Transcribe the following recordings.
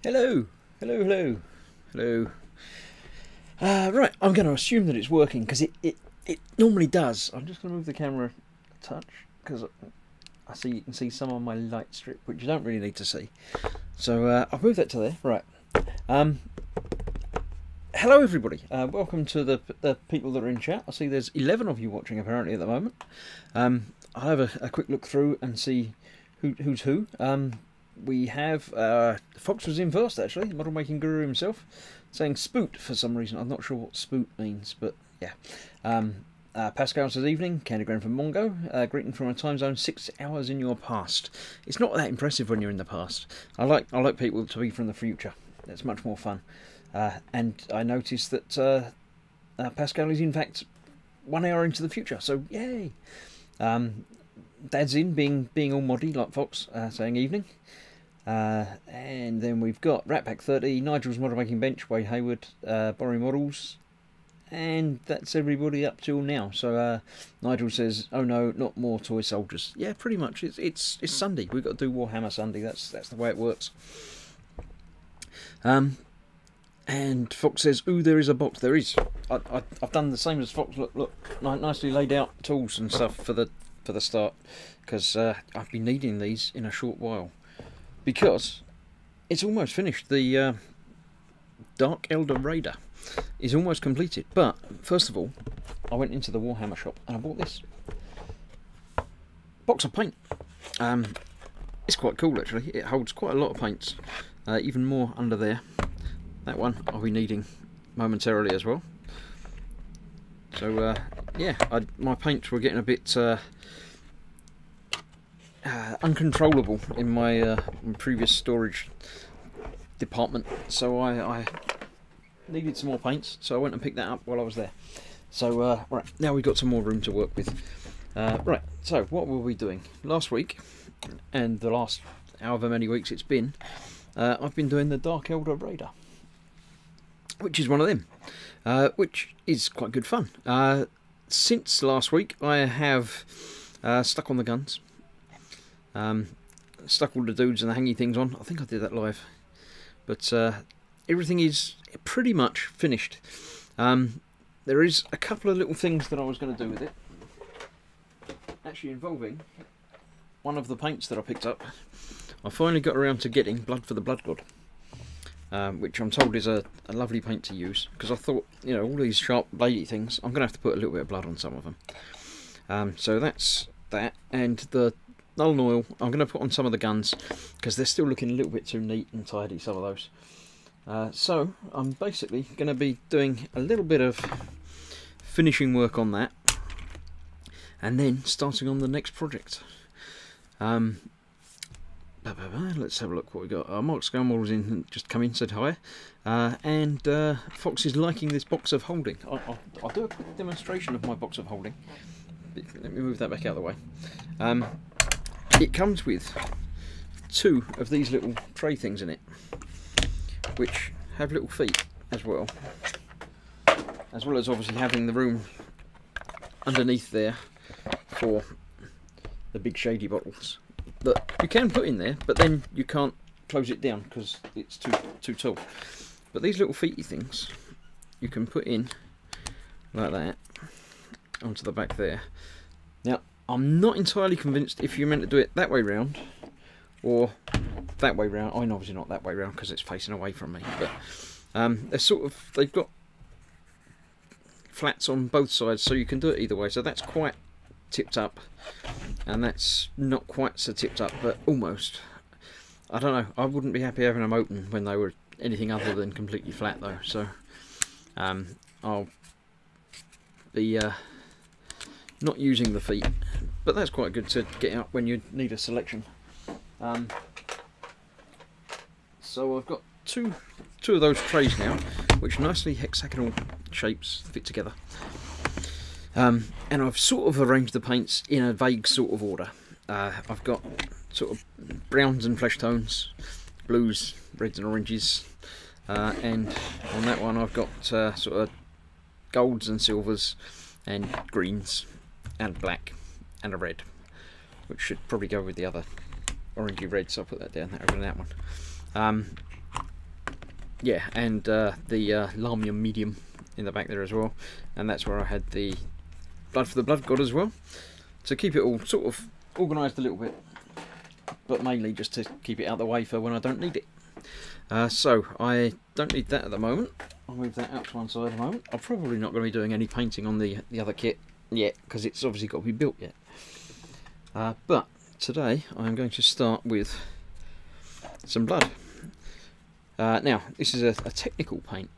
Hello, hello, hello, hello. Right, I'm going to assume that it's working because it normally does. I'm just going to move the camera a touch because I see you can see some on my light strip, which you don't really need to see. So I'll move that to there. Right. Hello, everybody. Welcome to the people that are in chat. I see there's 11 of you watching apparently at the moment. I'll have a quick look through and see who's who. We have Fox was in first actually, model making guru himself, saying spoot for some reason. I'm not sure what spoot means, but yeah. Pascal says evening, Candygram from Mongo, greeting from a time zone 6 hours in your past. It's not that impressive when you're in the past. I like people to be from the future. It's much more fun. And I noticed that Pascal is in fact 1 hour into the future, so yay. Dad's in, being all moddy like Fox, saying evening. And then we've got Ratpack 30, Nigel's Model Making Bench, Wade Hayward, Borrowing Models, and that's everybody up till now. So Nigel says, "Oh no, not more toy soldiers." Yeah, pretty much. It's Sunday. We've got to do Warhammer Sunday. That's the way it works. And Fox says, "Ooh, there is a box." There is. I've done the same as Fox. Look, nicely laid out tools and stuff for the start, because I've been needing these in a short while. Because it's almost finished. The Dark Eldar Raider is almost completed. But first of all, I went into the Warhammer shop and I bought this box of paint. It's quite cool actually. It holds quite a lot of paints. Even more under there. That one I'll be needing momentarily as well. So yeah, my paints were getting a bit uncontrollable in my previous storage department, so I needed some more paints, so I went and picked that up while I was there. So right, now we've got some more room to work with. Right, so what were we doing last week and the last however many weeks it's been? I've been doing the Dark Eldar Raider, which is one of them, which is quite good fun. Since last week I have stuck on the guns, stuck all the dudes and the hangy things on. I think I did that live, but everything is pretty much finished. There is a couple of little things that I was going to do with it, actually involving one of the paints that I picked up. I finally got around to getting Blood for the Blood God, which I'm told is a lovely paint to use, because I thought, you know, all these sharp bladey things, I'm going to have to put a little bit of blood on some of them. So that's that, and the null and oil I'm going to put on some of the guns, because they're still looking a little bit too neat and tidy, some of those. So I'm basically going to be doing a little bit of finishing work on that, and then starting on the next project. Let's have a look what we got. Mark Scumwall's in, just come in, said hi, and Fox is liking this box of holding. I'll do a quick demonstration of my box of holding. Let me move that back out of the way. It comes with 2 of these little tray things in it, which have little feet as well as obviously having the room underneath there for the big shady bottles that you can put in there, but then you can't close it down because it's too tall. But these little feety things you can put in like that onto the back there. Now I'm not entirely convinced if you're meant to do it that way round or that way round. I mean, obviously not that way round because it's facing away from me, but they're sort of, they've got flats on both sides, so you can do it either way. So that's quite tipped up, and that's not quite so tipped up, but almost. I don't know, I wouldn't be happy having them open when they were anything other than completely flat though, so I'll be not using the feet, but that's quite good to get out when you need a selection. So I've got two of those trays now, which nicely hexagonal shapes fit together. And I've sort of arranged the paints in a vague sort of order. I've got sort of browns and flesh tones, blues, reds and oranges, and on that one I've got sort of golds and silvers and greens and black and a red, which should probably go with the other orangey red, so I'll put that down there over in that one. Yeah, and the Lamium medium in the back there as well, and that's where I had the blood for the blood god as well, to keep it all sort of organised a little bit, but mainly just to keep it out of the way for when I don't need it. So I don't need that at the moment. I'll move that out to one side at the moment. I'm probably not going to be doing any painting on the other kit yet, because it's obviously got to be built yet. But today I'm going to start with some blood. Now this is a technical paint.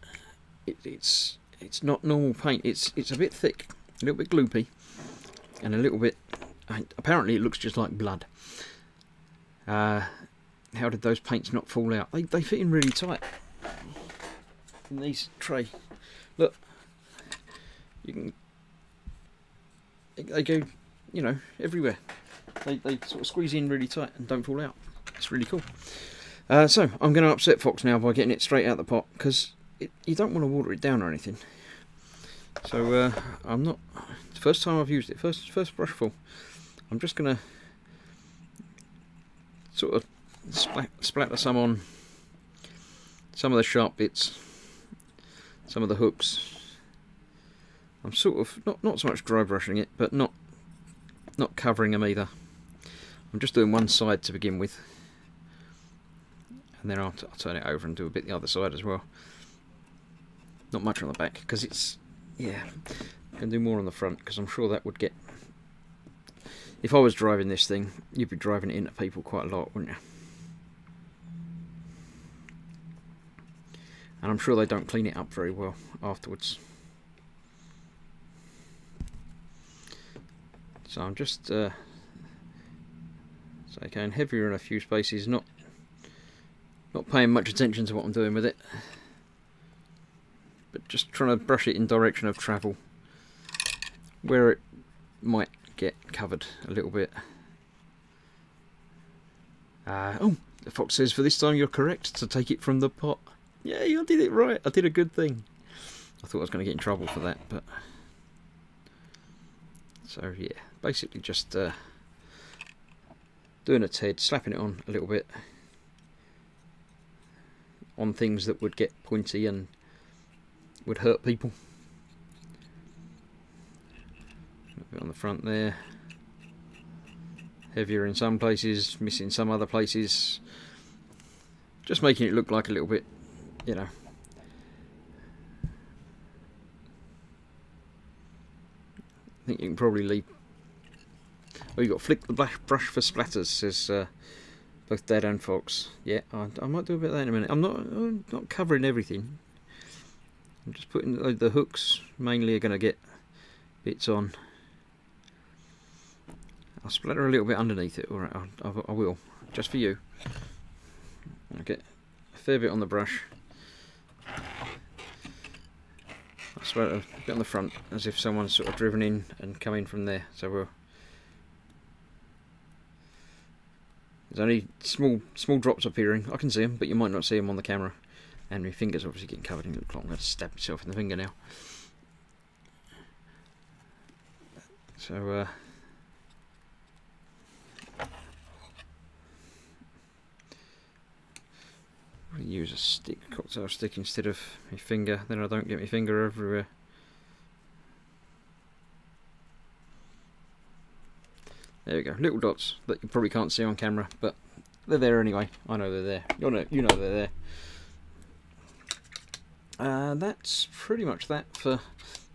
It's not normal paint. It's a bit thick, a little bit gloopy, and a little bit. Apparently, it looks just like blood. How did those paints not fall out? They fit in really tight in these tray. Look, you can. They go, you know, everywhere. They sort of squeeze in really tight and don't fall out. It's really cool. So I'm going to upset Fox now by getting it straight out the pot, because you don't want to water it down or anything. So I'm not. The first time I've used it, first brushful, I'm just going to sort of splatter some on some of the sharp bits, some of the hooks. I'm sort of not so much dry brushing it, but not covering them either. I'm just doing one side to begin with, and then I'll turn it over and do a bit the other side as well. Not much on the back, because it's, yeah, I'm going to do more on the front, because I'm sure that would get, if I was driving this thing, you'd be driving it into people quite a lot, wouldn't you? And I'm sure they don't clean it up very well afterwards. So I'm just so going heavier in a few spaces, not paying much attention to what I'm doing with it, but just trying to brush it in direction of travel, where it might get covered a little bit. Oh, the Fox says, for this time you're correct to take it from the pot. Yeah, I did it right. I did a good thing. I thought I was going to get in trouble for that, but so yeah, basically just doing a TED, slapping it on a little bit on things that would get pointy and would hurt people. A bit on the front there, heavier in some places, missing some other places, just making it look like a little bit you know. I think you can probably leave. Oh, you got flick the brush for splatters, says both Dad and Fox. Yeah, I might do a bit of that in a minute. I'm not covering everything. I'm just putting the hooks mainly are going to get bits on. I'll splatter a little bit underneath it. Alright, I will, just for you. I'll get a fair bit on the brush. I'll splatter a bit on the front as if someone's sort of driven in and come in from there. So there's only small drops appearing. I can see them, but you might not see them on the camera. And my finger's obviously getting covered in the clock. I'm going to stab myself in the finger now. So, I'll use a stick, cocktail stick, instead of my finger. Then I don't get my finger everywhere. There we go. Little dots that you probably can't see on camera, but they're there anyway. I know they're there. You know they're there. That's pretty much that for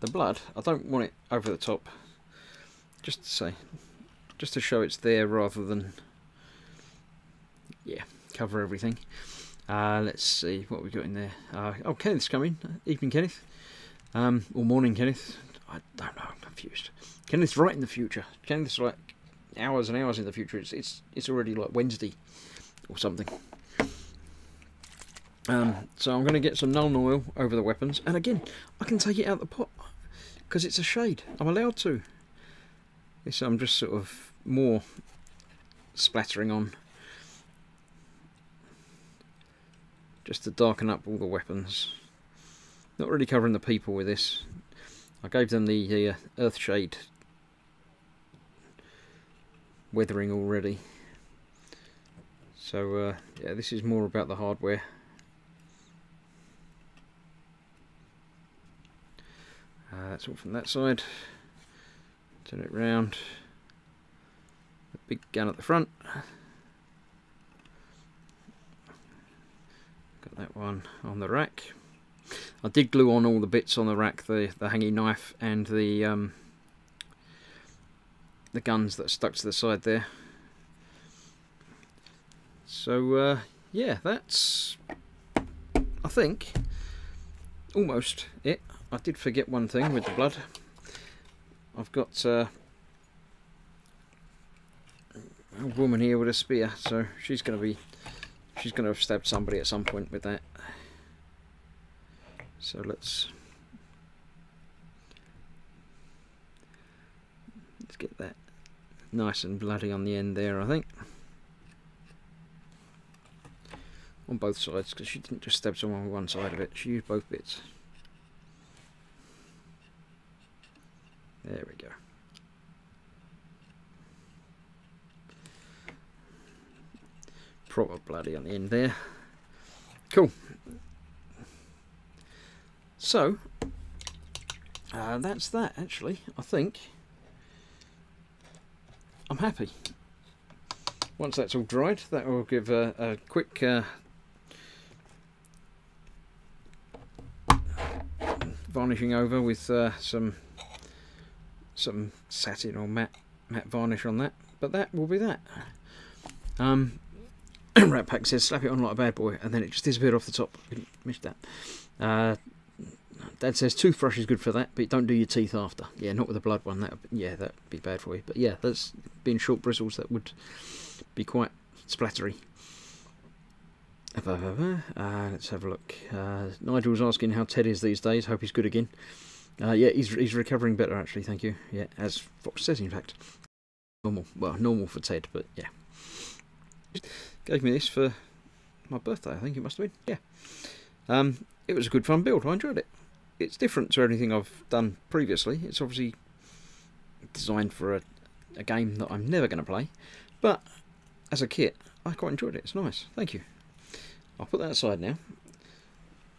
the blood. I don't want it over the top, just to show it's there rather than, yeah, cover everything. Let's see what we got in there. Oh, Kenneth's coming. Evening, Kenneth. Or morning, Kenneth. I don't know. I'm confused. Kenneth's right in the future. Kenneth's like hours and hours in the future. It's already like Wednesday or something. So I'm going to get some Nuln Oil over the weapons, and again I can take it out the pot because it's a shade. I'm allowed to. This I'm just sort of more splattering on, just to darken up all the weapons. Not really covering the people with this. I gave them the earth shade weathering already. So yeah, this is more about the hardware. That's all from that side. Turn it round. The big gun at the front. Got that one on the rack. I did glue on all the bits on the rack, the hanging knife and the guns that are stuck to the side there. So yeah, that's, I think, almost it. I did forget one thing with the blood. I've got a woman here with a spear, so she's going to have stabbed somebody at some point with that. So let's get that nice and bloody on the end there, I think. On both sides, because she didn't just stab someone with one side of it, she used both bits. There we go. Proper bloody on the end there. Cool. So, that's that actually, I think. I'm happy. Once that's all dried, that will give a quick varnishing over with some satin or matte varnish on that, but that will be that. Rat Pack says slap it on like a bad boy, and then it just disappeared off the top. Missed that. Dad says toothbrush is good for that, but don't do your teeth after. Yeah, not with a blood one. That'd be bad for you. But yeah, that's being short bristles, that would be quite splattery. Let's have a look. Nigel's asking how Ted is these days. Hope he's good again. Yeah, he's recovering better actually, thank you. Yeah, as Fox says, in fact. Normal for Ted, but yeah. Gave me this for my birthday, I think it must have been. Yeah. It was a good fun build. I enjoyed it. It's different to anything I've done previously. It's obviously designed for a game that I'm never going to play, but as a kit, I quite enjoyed it. It's nice. Thank you. I'll put that aside now.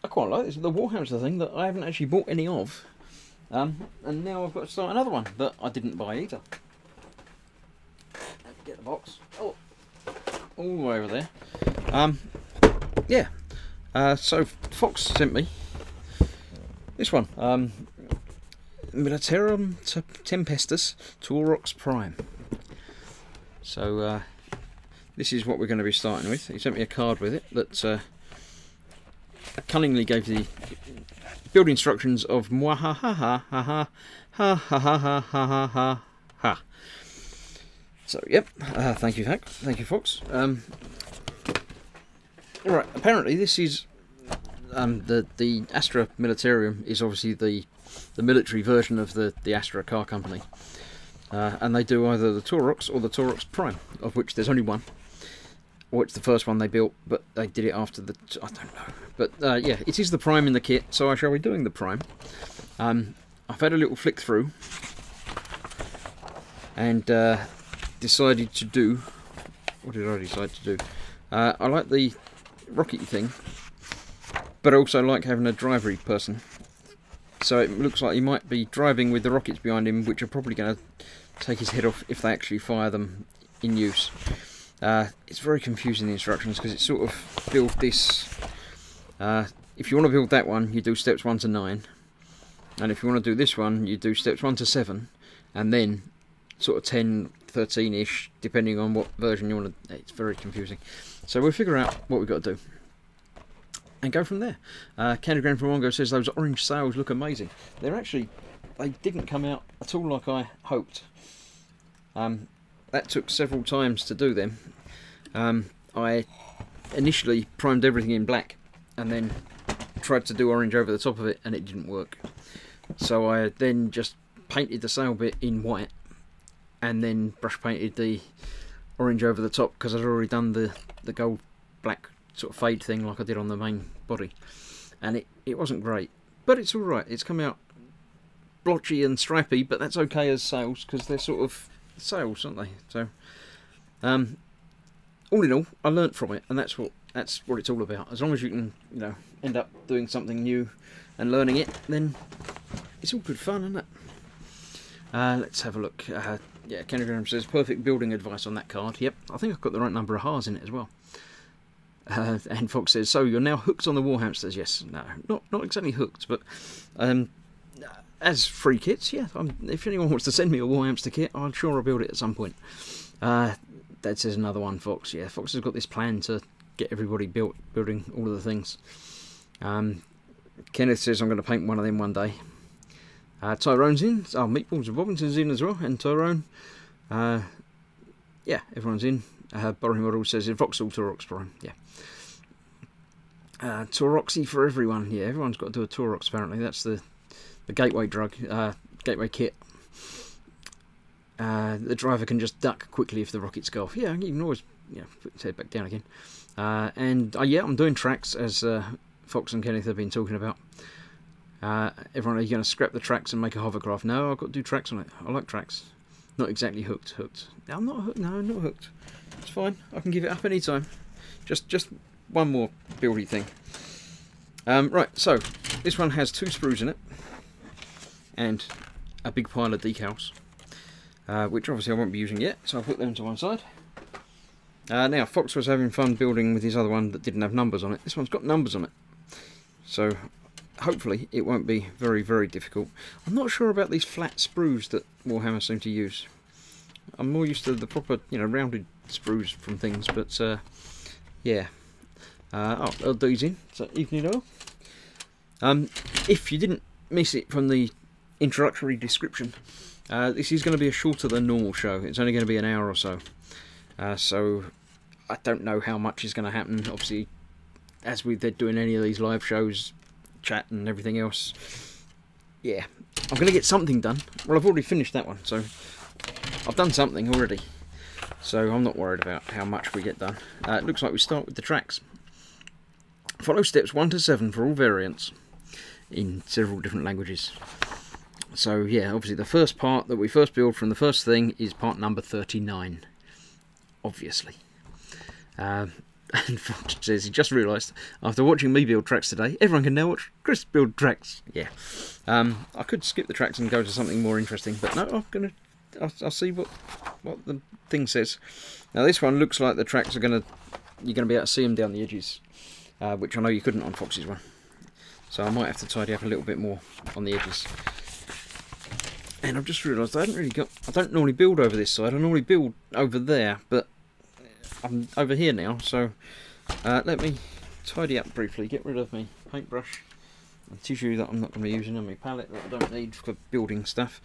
I quite like this. The Warhamster thing that I haven't actually bought any of. And now I've got to start another one that I didn't buy either. Let's get the box. Oh, all the way over there. Yeah. So Fox sent me this one, Militarum Tempestus Taurox Prime. So this is what we're going to be starting with. He sent me a card with it that cunningly gave the build instructions of mwahahaha ha ha ha ha ha ha ha ha. So yep, thank you, Fox. Right, apparently this is the Astra Militarum is obviously the military version of the Astra car company, and they do either the Taurox or the Taurox Prime, of which there's only one. Or it's the first one they built, but they did it after the... I don't know. But yeah, it is the Prime in the kit, so I shall be doing the Prime. I've had a little flick through and decided to do... What did I decide to do? I like the rockety thing, but I also like having a drivery person. So it looks like he might be driving with the rockets behind him, which are probably going to take his head off if they actually fire them in use. It's very confusing, the instructions, because it's sort of build this. If you want to build that one, you do steps 1 to 9, and if you want to do this one, you do steps 1 to 7, and then sort of 10, 13-ish, depending on what version you want to. It's very confusing. So we'll figure out what we've got to do and go from there. Candygram from Mongo says those orange sails look amazing. They didn't come out at all like I hoped. That took several times to do them. I initially primed everything in black and then tried to do orange over the top of it, and it didn't work. So I then just painted the sail bit in white and then brush painted the orange over the top, because I'd already done the gold black sort of fade thing like I did on the main body, and it wasn't great, but it's alright. It's come out blotchy and stripy, but that's okay as sails, because they're sort of sails, aren't they? So all in all, I learnt from it, and that's what it's all about. As long as you can, you know, end up doing something new and learning it, then it's all good fun, isn't it? Let's have a look. Yeah, Kennegram says perfect building advice on that card. Yep, I think I've got the right number of Ha's in it as well. And Fox says, so you're now hooked on the Warhamsters? Yes, no, not exactly hooked, but as free kits, yeah. If anyone wants to send me a Warhamster kit, I'm sure I'll build it at some point. That says another one, Fox. Yeah, Fox has got this plan to get everybody building all of the things. Kenneth says I'm going to paint one of them one day. Tyrone's in. Oh, Meatballs and Robinson's in as well, and Tyrone. Yeah, everyone's in. Borrowing Model says in Vauxhall Taurox Prime. Yeah. Tauroxy for everyone. Yeah, everyone's got to do a Taurox apparently. That's the gateway drug, gateway kit. The driver can just duck quickly if the rockets go off. Yeah, you can always, you know, put his head back down again. And yeah, I'm doing tracks, as Fox and Kenneth have been talking about. Everyone, are you going to scrap the tracks and make a hovercraft? No, I've got to do tracks on it. I like tracks. Not exactly hooked. I'm not hooked. No, I'm not hooked. It's fine. I can give it up any time. Just one more buildy thing. Right, so this one has 2 sprues in it and a big pile of decals, which obviously I won't be using yet, so I'll put them to one side. Now, Fox was having fun building with his other one that didn't have numbers on it. This one's got numbers on it, so hopefully it won't be very, very difficult. I'm not sure about these flat sprues that Warhammer seem to use. I'm more used to the proper, you know, rounded sprues from things, but yeah. Oh, LD's in, so evening all. If you didn't miss it from the introductory description, this is going to be a shorter than normal show. It's only going to be an hour or so. So I don't know how much is going to happen. Obviously, as they're doing any of these live shows, chat and everything else, yeah, I'm going to get something done. Well, I've already finished that one, so I've done something already. So I'm not worried about how much we get done. It looks like we start with the tracks. Follow steps 1 to 7 for all variants in several different languages. So yeah, obviously the first part that we first build from the first thing is part number 39. Obviously. And Fox says he just realised after watching me build tracks today, everyone can now watch Chris build tracks. Yeah. I could skip the tracks and go to something more interesting, but no, I'll see what the thing says. Now this one looks like the tracks are you're gonna be able to see them down the edges. which I know you couldn't on Fox's one. So I might have to tidy up a little bit more on the edges. And I've just realised I don't normally build over this side. I normally build over there, but I'm over here now. So let me tidy up briefly. Get rid of my paintbrush and tissue that I'm not going to be using, and my palette that I don't need for building stuff,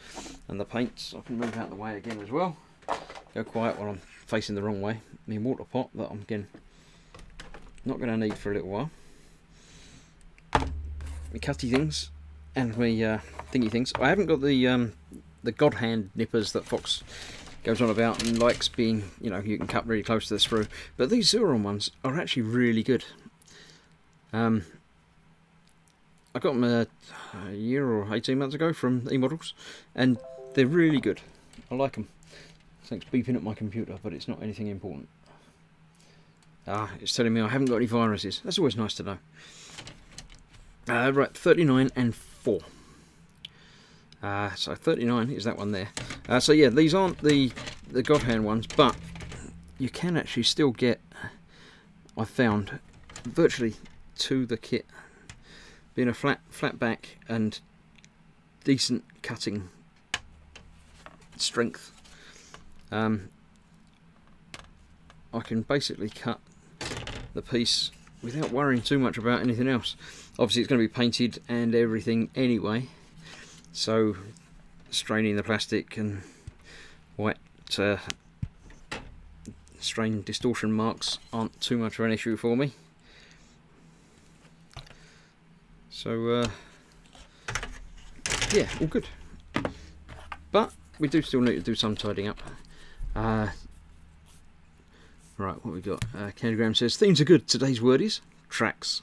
and the paints I can move out the way again as well. Go quiet while I'm facing the wrong way. My water pot that I'm again not going to need for a little while. My cutty things and my thingy things. I haven't got the god hand nippers that Fox goes on about and likes being, you know, you can cut really close to the sprue. But these Zeuron ones are actually really good. I got them a year or 18 months ago from eModels, and they're really good. I like them. Thanks beeping at my computer, but it's not anything important. It's telling me I haven't got any viruses. That's always nice to know. Right, 39 and 4. So 39 is that one there. So yeah, these aren't the God Hand ones, but you can actually still get, I found, virtually to the kit. Being a flat back and decent cutting strength, I can basically cut the piece without worrying too much about anything else. Obviously it's going to be painted and everything anyway, so straining the plastic and white strain distortion marks aren't too much of an issue for me. So yeah, all good. But we do still need to do some tidying up. Right, what we got? Candygram says, themes are good. Today's word is tracks.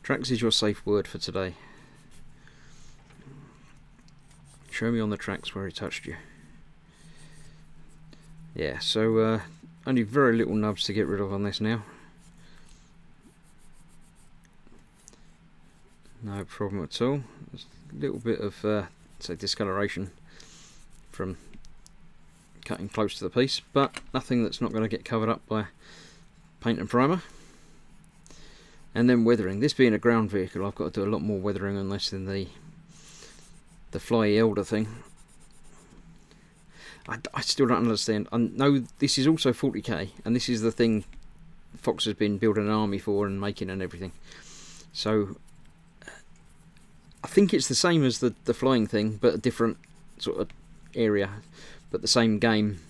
Tracks is your safe word for today. Show me on the tracks where he touched you. Yeah, so only very little nubs to get rid of on this now. No problem at all. There's a little bit of say discoloration from cutting close to the piece, but nothing that's not going to get covered up by paint and primer. And then weathering. This being a ground vehicle, I've got to do a lot more weathering on this than the Fly Elder thing. I still don't understand. I know this is also 40k, and this is the thing Fox has been building an army for and making and everything. So I think it's the same as the flying thing, but a different sort of area, but the same game,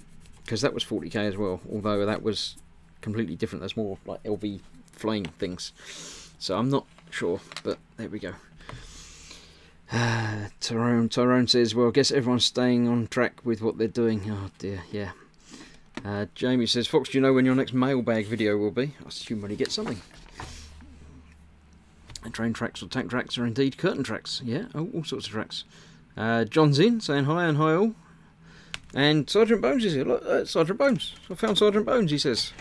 because that was 40k as well, although that was completely different. There's more like LV flying things, so I'm not sure, but there we go. Tyrone says, well, I guess everyone's staying on track with what they're doing. Oh dear, yeah. Jamie says, Fox, do you know when your next mailbag video will be? I assume when he gets something. Train tracks or tank tracks or indeed curtain tracks. Yeah, all sorts of tracks. John's in, saying hi and hi all. And Sergeant Bones is here. Look, Sergeant Bones. I found Sergeant Bones, he says.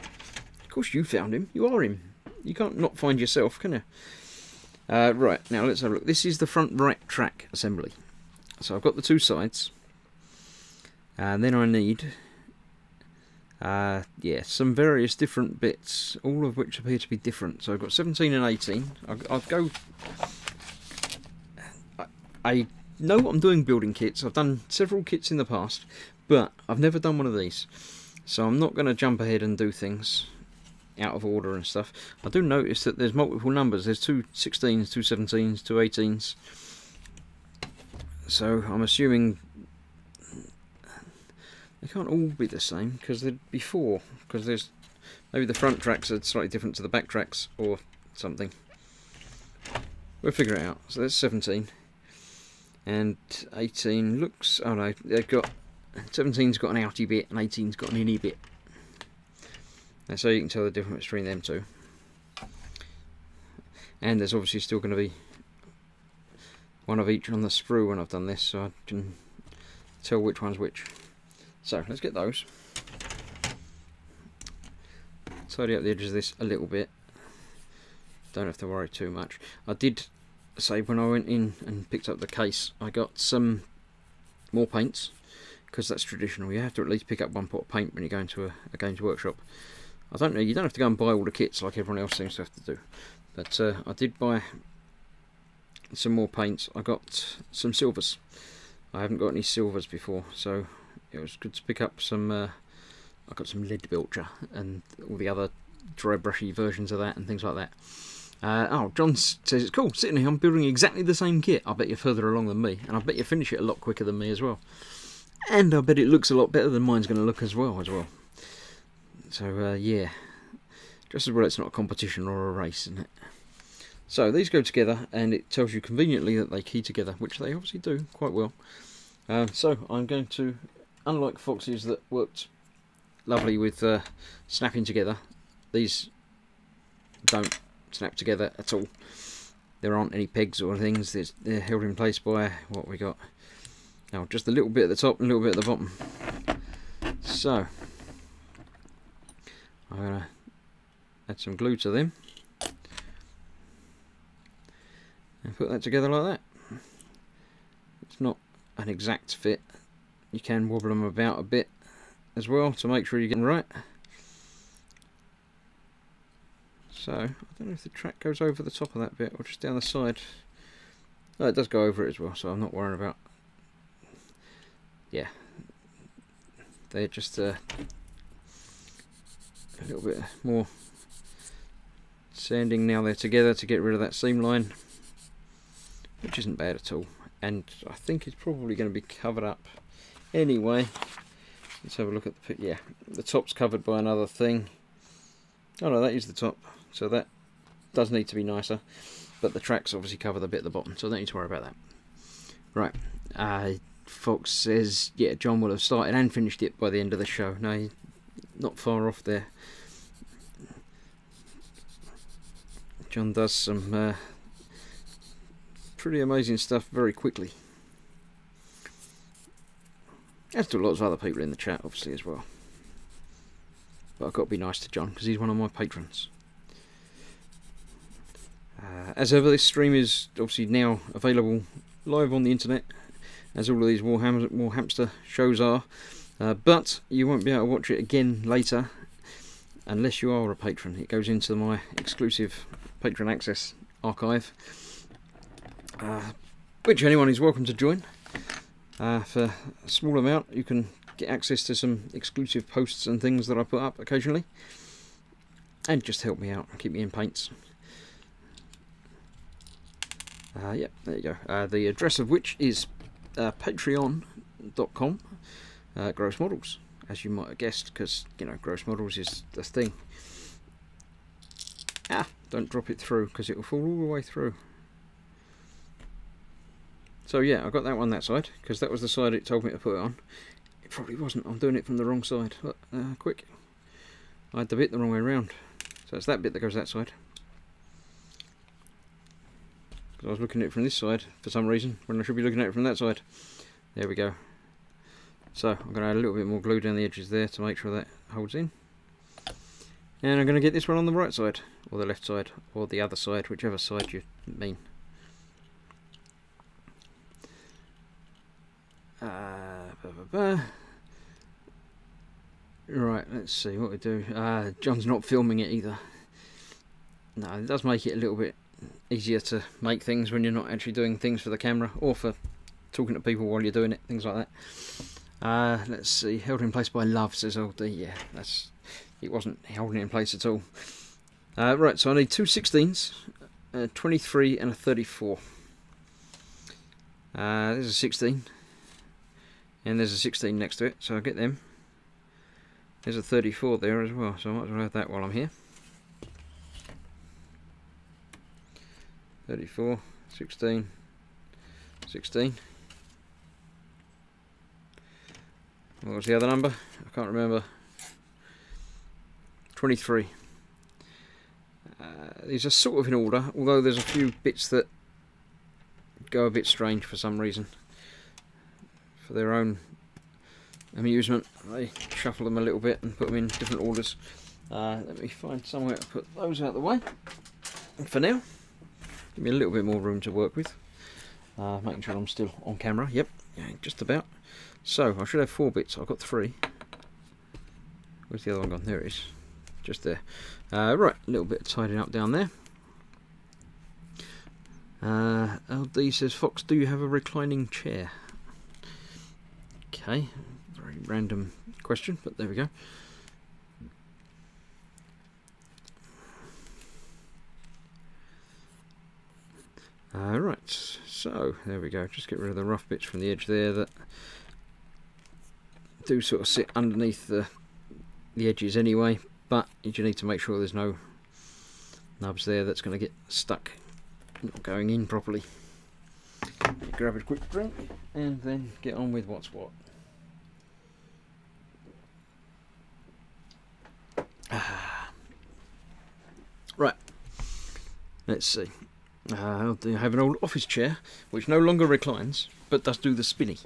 Of course you found him. You are him. You can't not find yourself, can you? Right, now let's have a look. This is the front right track assembly. So I've got the two sides. And then I need yeah, some various different bits, all of which appear to be different. So I've got 17 and 18. I'll go. I know I'm doing building kits. I've done several kits in the past, but I've never done one of these. So I'm not going to jump ahead and do things out of order and stuff. I do notice that there's multiple numbers. There's two 16s, two 17s, two 18s. So I'm assuming they can't all be the same, because there'd be four, because there's maybe the front tracks are slightly different to the back tracks or something. We'll figure it out. So there's 17 and 18 looks, oh no, they've got 17's got an outie bit and 18's got an innie bit. And so you can tell the difference between them two. And there's obviously still going to be one of each on the sprue when I've done this, so I can tell which one's which. So let's get those. Tidy up the edges of this a little bit. Don't have to worry too much. I did say when I went in and picked up the case, I got some more paints, because that's traditional. You have to at least pick up one pot of paint when you go into a games workshop. I don't know, you don't have to go and buy all the kits like everyone else seems to have to do. But I did buy some more paints. I got some silvers. I haven't got any silvers before, so it was good to pick up some. I got some lead bilger and all the other dry brushy versions of that and things like that. Oh, John says it's cool. Sitting here, I'm building exactly the same kit. I bet you're further along than me, and I bet you finish it a lot quicker than me as well. And I bet it looks a lot better than mine's going to look as well. So yeah, just as well it's not a competition or a race, isn't it? So these go together, and it tells you conveniently that they key together, which they obviously do quite well. So I'm going to, unlike Fox's that worked lovely with snapping together, these don't snap together at all. There aren't any pegs or things. They're held in place by what we got. Now, just a little bit at the top and a little bit at the bottom. So I'm going to add some glue to them and put that together like that. It's not an exact fit. You can wobble them about a bit as well to make sure you're getting right. So I don't know if the track goes over the top of that bit or just down the side. Oh, it does go over it as well, so I'm not worrying about. Yeah, they're just a little bit more sanding now they're together to get rid of that seam line, which isn't bad at all, and I think it's probably going to be covered up anyway. Let's have a look at the yeah, the top's covered by another thing. Oh no, that is the top, so that does need to be nicer, but the tracks obviously cover the bit at the bottom, so I don't need to worry about that. Right, Fox says, yeah, John will have started and finished it by the end of the show. No, not far off there. John does some pretty amazing stuff very quickly. As do lots of other people in the chat, obviously, as well. But I've got to be nice to John because he's one of my patrons. As ever, this stream is obviously now available live on the internet, as all of these Warhamster shows are. But you won't be able to watch it again later unless you are a patron. It goes into my exclusive patron access archive, which anyone is welcome to join. For a small amount you can get access to some exclusive posts and things that I put up occasionally, and just help me out, keep me in paints. Yep, there you go. The address of which is patreon.com gross models, as you might have guessed, because you know gross models is the thing. Don't drop it through because it will fall all the way through. So yeah, I got that one that side because that was the side it told me to put it on. It probably wasn't. I'm doing it from the wrong side. Look, quick, I had the bit the wrong way around. So it's that bit that goes that side. Because I was looking at it from this side for some reason when I should be looking at it from that side. There we go. So I'm going to add a little bit more glue down the edges there to make sure that holds in. And I'm going to get this one on the right side, or the left side, or the other side, whichever side you mean. Right, let's see what we do. John's not filming it either. No, it does make it a little bit easier to make things when you're not actually doing things for the camera or for talking to people while you're doing it, things like that. Let's see, held in place by love, says LD. Yeah, it wasn't holding it in place at all. Right, so I need two 16s, a 23 and a 34. There's a 16. And there's a 16 next to it, so I'll get them. There's a 34 there as well, so I might as well have that while I'm here. 34, 16, 16. What was the other number? I can't remember. 23. These are sort of in order, although there's a few bits that go a bit strange for some reason. For their own amusement, I shuffle them a little bit and put them in different orders. Let me find somewhere to put those out of the way. And for now, give me a little bit more room to work with. Making sure I'm still on camera. Yep, yeah, just about. So I should have 4 bits. I've got 3. Where's the other one gone? There it is. Just there. Right, a little bit of tidying up down there. LD says, Fox, do you have a reclining chair? Okay, very random question, but there we go. Right, so there we go. Just get rid of the rough bits from the edge there that do sort of sit underneath the edges anyway, but you need to make sure there's no nubs there that's going to get stuck, not going in properly. Grab a quick drink and then get on with what's what. Right, let's see. I have an old office chair which no longer reclines but does do the spinny.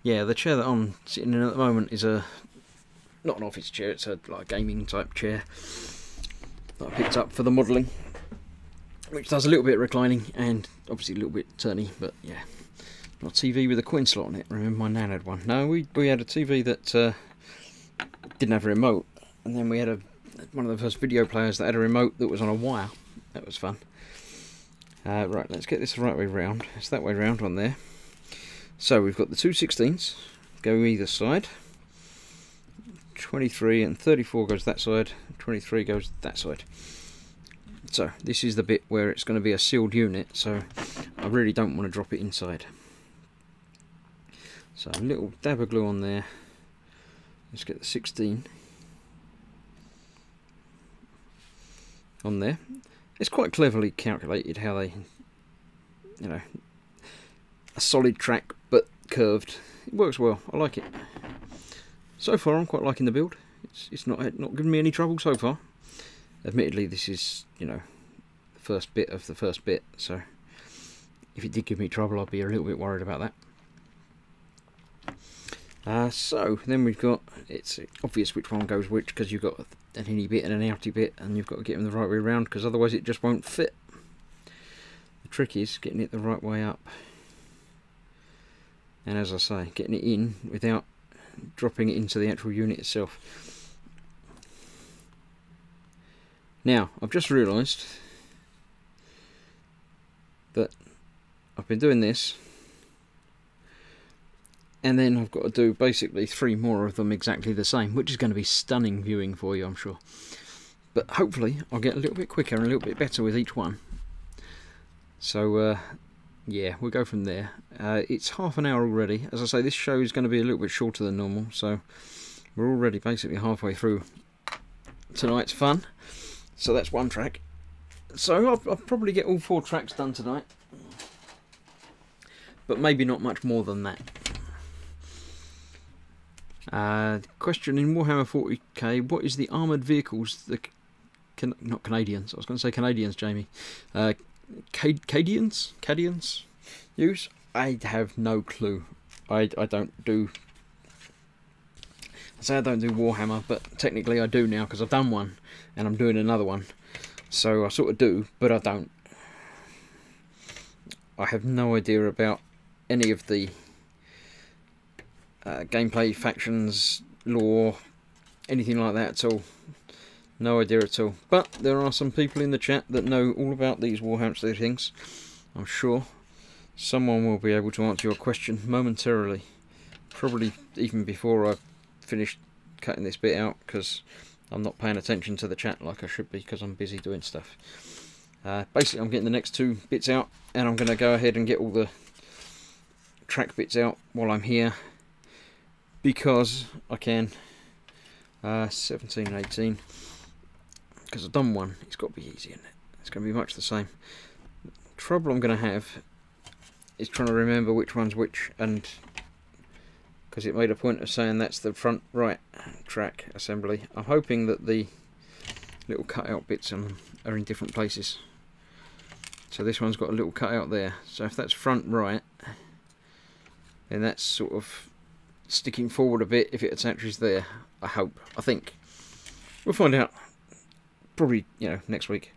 Yeah, the chair that I'm sitting in at the moment is not an office chair, it's a like gaming type chair that I picked up for the modelling, which does a little bit of reclining and obviously a little bit turny, but yeah, not a TV with a coin slot on it. Remember my nan had one. No, we had a TV that didn't have a remote, and then we had one of the first video players that had a remote that was on a wire. That was fun. Right, let's get this the right way round. It's that way round on there. So we've got the 2/16s go either side. 23 and 34 goes that side. 23 goes that side. So this is the bit where it's going to be a sealed unit, so I really don't want to drop it inside. So a little dab of glue on there. Let's get the 16 on there. It's quite cleverly calculated how they, you know, a solid track but curved. It works well. I like it. So far, I'm quite liking the build. It's not giving me any trouble so far. Admittedly, this is, you know, the first bit of the first bit, so if it did give me trouble, I'd be a little bit worried about that. So then we've got, it's obvious which one goes which, because you've got an inny bit and an outy bit, and you've got to get them the right way around, because otherwise it just won't fit. The trick is getting it the right way up, and as I say, getting it in without dropping it into the actual unit itself. Now, I've just realised that I've been doing this, and then I've got to do basically 3 more of them exactly the same, which is going to be stunning viewing for you, I'm sure. But hopefully I'll get a little bit quicker and a little bit better with each one. So yeah, we'll go from there. It's half an hour already. As I say, this show is going to be a little bit shorter than normal, so we're already basically halfway through tonight's fun. So that's one track. So I'll probably get all 4 tracks done tonight, but maybe not much more than that. Question in Warhammer 40k, what is the armoured vehicles not Canadians, I was going to say Canadians, Jamie, Cadians use? I have no clue. I don't do Warhammer, but technically I do now, because I've done one and I'm doing another one, so I sort of do, but I don't. I have no idea about any of the gameplay, factions, lore, anything like that at all. No idea at all. But there are some people in the chat that know all about these Warhamster things. I'm sure someone will be able to answer your question momentarily. Probably even before I've finished cutting this bit out, because I'm not paying attention to the chat like I should be, because I'm busy doing stuff. Basically, I'm getting the next 2 bits out, and I'm going to go ahead and get all the track bits out while I'm here, because I can. 17 and 18, because I've done one. It's got to be easy, isn't it? It's going to be much the same. The trouble I'm going to have is trying to remember which one's which, and because it made a point of saying that's the front right track assembly. I'm hoping that the little cutout bits are in different places. So this one's got a little cutout there. So if that's front right, then that's sort of sticking forward a bit if it attaches there. I hope. I think. We'll find out. Probably, you know, next week.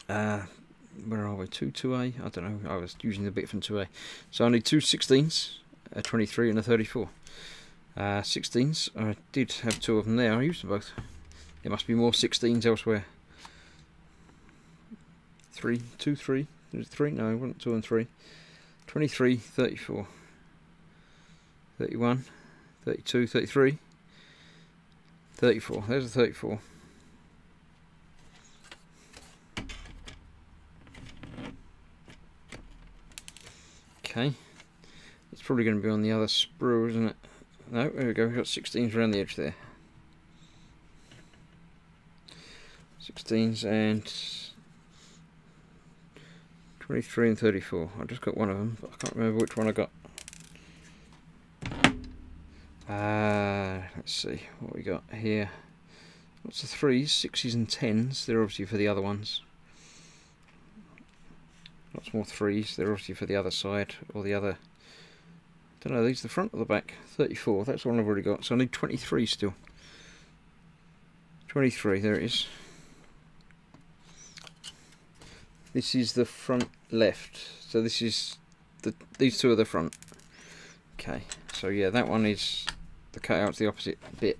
Where are we? 2A? I don't know. I was using the bit from 2A. So I need 2 16s, a 23 and a 34. 16s. I did have 2 of them there. I used them both. There must be more 16s elsewhere. 3, 2, 3, There's 3, no, it wasn't 2 and 3. 23, 34, 31, 32, 33, 34. There's a 34. Okay, it's probably going to be on the other sprue, isn't it? No, there we go, we've got 16s around the edge there. 16s and 23 and 34. I just got one of them, but I can't remember which one I got. Let's see what we got here. Lots of 3s, 6s and 10s. They're obviously for the other ones. Lots more 3s. They're obviously for the other side or the other. Don't know. These the front or the back. 34. That's the one I've already got. So I need 23 still. 23. There it is. This is the front left. So this is these two are the front. Okay. So yeah, that one is the cutout's the opposite bit.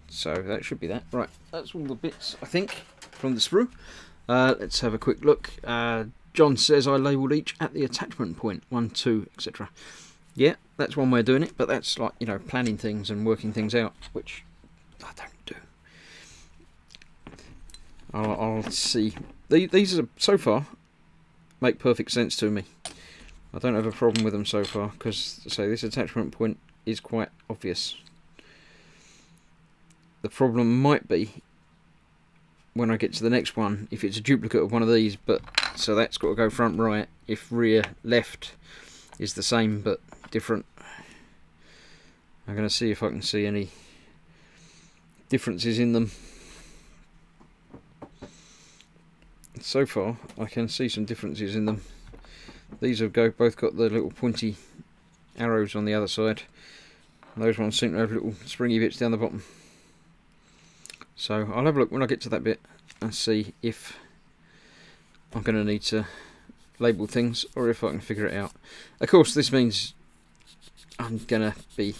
So that should be that. Right. That's all the bits I think from the sprue. Let's have a quick look. John says I labelled each at the attachment point, 1, 2, etc. Yeah, that's one way of doing it, but that's like, you know, planning things and working things out, which I don't do. I'll see. These are, so far, make perfect sense to me. I don't have a problem with them so far, because, say, this attachment point is quite obvious. The problem might be when I get to the next one, if it's a duplicate of one of these, but so that's got to go front right, if rear left is the same but different. I'm going to see if I can see any differences in them. So far I can see some differences in them. These have both got the little pointy arrows on the other side. Those ones seem to have little springy bits down the bottom. So I'll have a look when I get to that bit and see if I'm going to need to label things or if I can figure it out. Of course, this means I'm going to be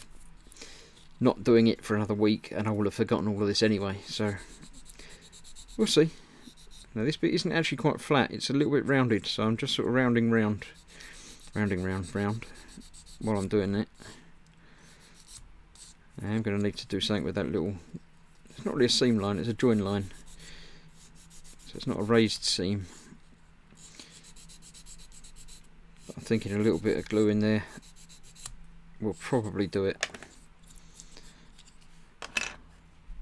not doing it for another week and I will have forgotten all of this anyway, so we'll see. Now this bit isn't actually quite flat, it's a little bit rounded, so I'm just sort of rounding round while I'm doing it. I am going to need to do something with that little, it's not really a seam line, it's a join line. So it's not a raised seam. But I'm thinking a little bit of glue in there will probably do it.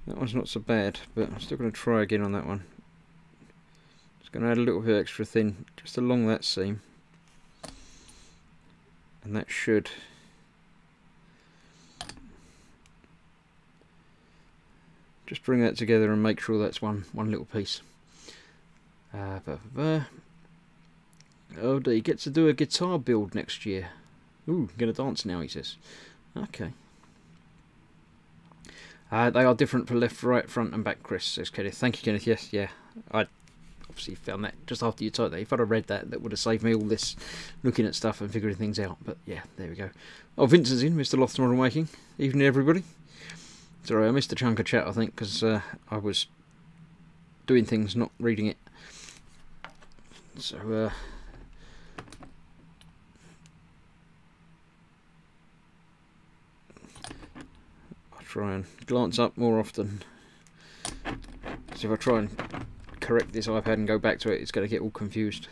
That one's not so bad, but I'm still going to try again on that one. Just going to add a little bit extra thin just along that seam. And that should just bring that together and make sure that's one little piece. Oh, do you get to do a guitar build next year? Ooh, gonna dance now, he says. Okay. They are different for left, right, front and back, Chris, says Kenneth. Thank you, Kenneth. Yes, yeah. I obviously found that just after you typed that. If I'd have read that, that would have saved me all this looking at stuff and figuring things out. But yeah, there we go. Oh, Vincent's in, Mr. Loft's Model Making. Evening, everybody. Sorry, I missed a chunk of chat, I think, because I was doing things, not reading it. So, I'll try and glance up more often. So if I try and correct this iPad and go back to it, it's going to get all confused.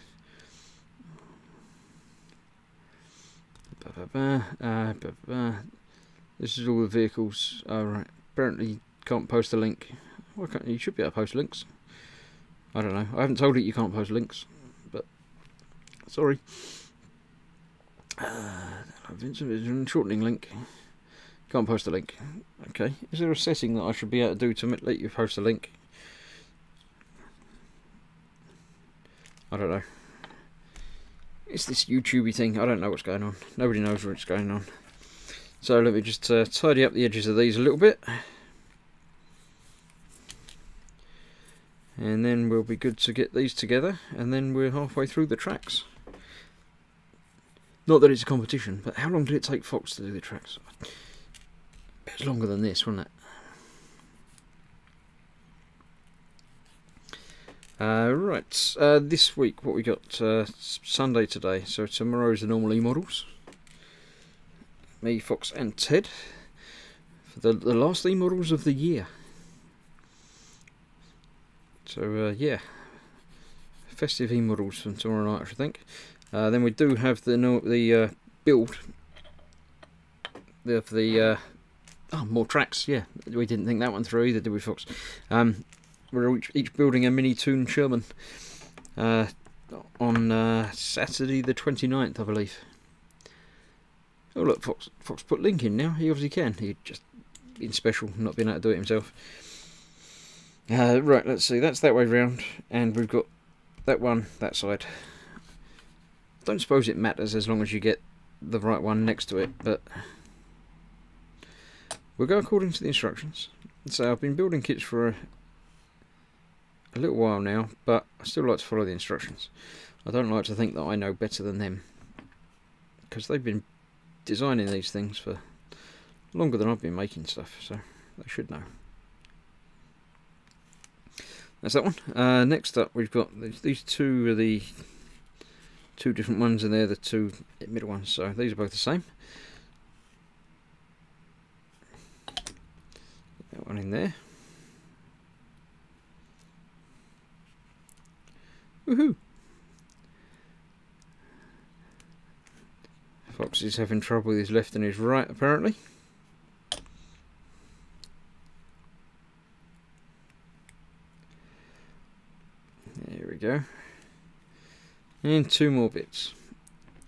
This is all the vehicles. Oh, right. Apparently you can't post a link. Why can't you? You should be able to post links. I don't know. I haven't told it you can't post links, but sorry. Vincent, shortening link. Can't post a link. Okay. Is there a setting that I should be able to do to let you post a link? I don't know. It's this YouTubey thing. I don't know what's going on. Nobody knows what's going on. So let me just tidy up the edges of these a little bit. And then we'll be good to get these together. And then we're halfway through the tracks. Not that it's a competition, but how long did it take Fox to do the tracks? It was longer than this, wasn't it? Right, this week what we got, Sunday today, so tomorrow's the normal E-models. Me, Fox and Ted, for the last E-models of the year. So yeah, festive E-models from tomorrow night I think. Then we do have the build of the more tracks, yeah, we didn't think that one through either, did we, Fox? We're each building a mini Toon Sherman on Saturday the 29th, I believe. Oh look, Fox put Link in now. He obviously can. He just been special, not being able to do it himself. Right, let's see. That's that way round, and we've got that one that side. Don't suppose it matters as long as you get the right one next to it, but we'll go according to the instructions. So I've been building kits for a little while now, but I still like to follow the instructions. I don't like to think that I know better than them, because they've been designing these things for longer than I've been making stuff, so they should know. That's that one. Next up we've got these two are the two different ones, and they're the two middle ones, so these are both the same. That one in there. Woohoo! Fox is having trouble with his left and his right, apparently. There we go. And two more bits.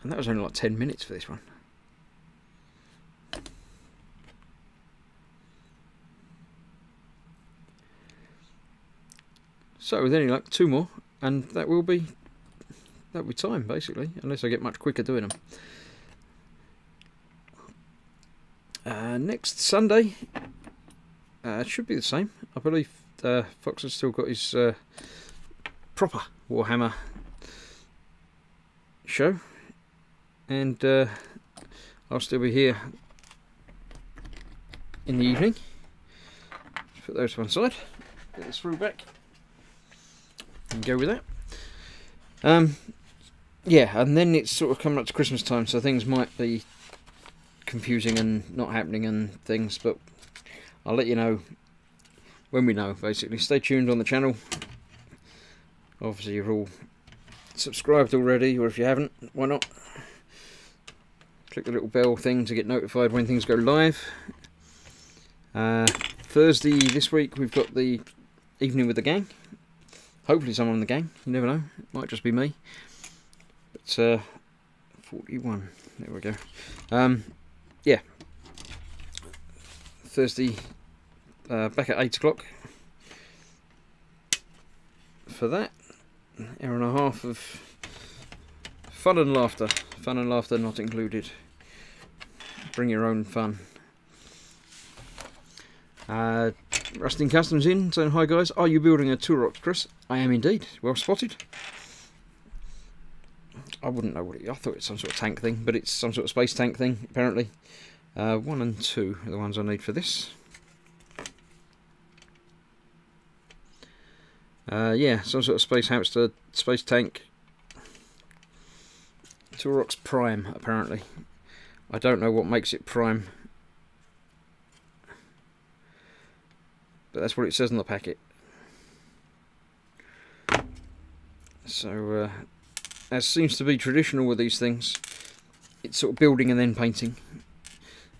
And that was only like 10 minutes for this one. So with any luck, two more, and that'll be time basically, unless I get much quicker doing them. Next Sunday, it should be the same. I believe Fox has still got his proper Warhammer show, and I'll still be here in the evening. Put those to one side, get this through back, and go with that. Yeah, and then it's sort of coming up to Christmas time, so things might be confusing and not happening and things, but I'll let you know when we know, basically. Stay tuned on the channel. Obviously you're all subscribed already, or if you haven't, why not? Click the little bell thing to get notified when things go live. Thursday this week we've got the evening with the gang. Hopefully someone in the gang, you never know, it might just be me. But 41, there we go. Yeah, Thursday back at 8 o'clock for that. An hour and a half of fun and laughter not included. Bring your own fun. Rusting Customs in, saying hi guys, are you building a Taurox, Chris? I am indeed, well spotted. I wouldn't know what it is. I thought it's some sort of tank thing, but it's some sort of space tank thing apparently. 1 and 2 are the ones I need for this. Yeah, some sort of space hamster, space tank. Taurox Prime apparently. I don't know what makes it prime, but that's what it says on the packet. So as seems to be traditional with these things, it's sort of building and then painting.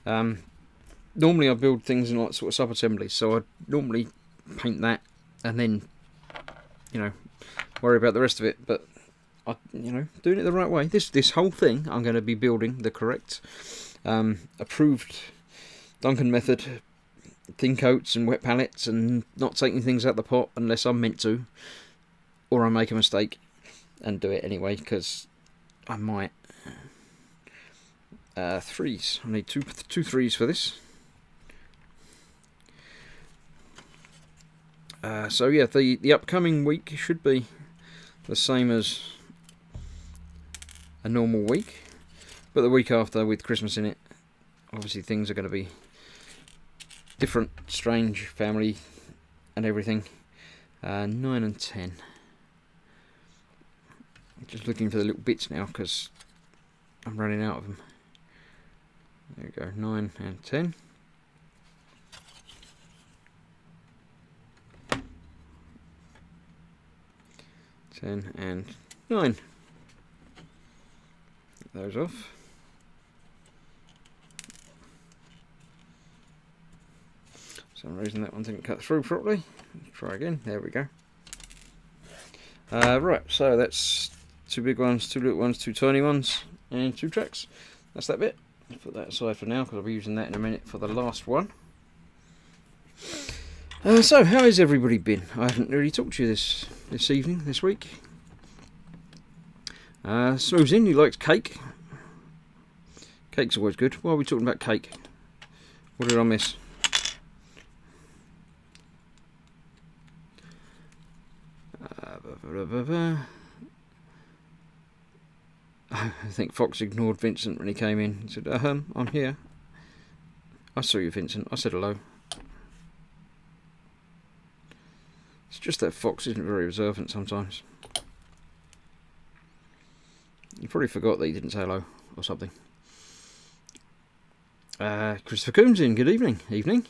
Normally I build things in like sort of sub-assemblies, so I normally paint that and then, you know, worry about the rest of it. But I, you know, doing it the right way. This whole thing I'm going to be building the correct approved Duncan method, thin coats and wet pallets, and not taking things out the pot unless I'm meant to, or I make a mistake and do it anyway, because I might. Threes. I need two threes for this. So yeah, the upcoming week should be the same as a normal week, but the week after, with Christmas in it, obviously things are going to be different, strange, family and everything. 9 and 10. Just looking for the little bits now because I'm running out of them. There we go, 9 and 10. 10 and 9. Get those off. For some reason that one didn't cut through properly. Let's try again. There we go. Right, so that's 2 big ones, 2 little ones, 2 tiny ones, and 2 tracks. That's that bit. Let's put that aside for now because I'll be using that in a minute for the last one. So, how has everybody been? I haven't really talked to you this evening, this week. Smooth's in, he likes cake. Cake's always good. Why are we talking about cake? What did I miss? I think Fox ignored Vincent when he came in. He said, I'm here. I saw you, Vincent. I said hello. It's just that Fox isn't very observant sometimes. You probably forgot that he didn't say hello or something. Christopher Coombs in. Good evening. Evening.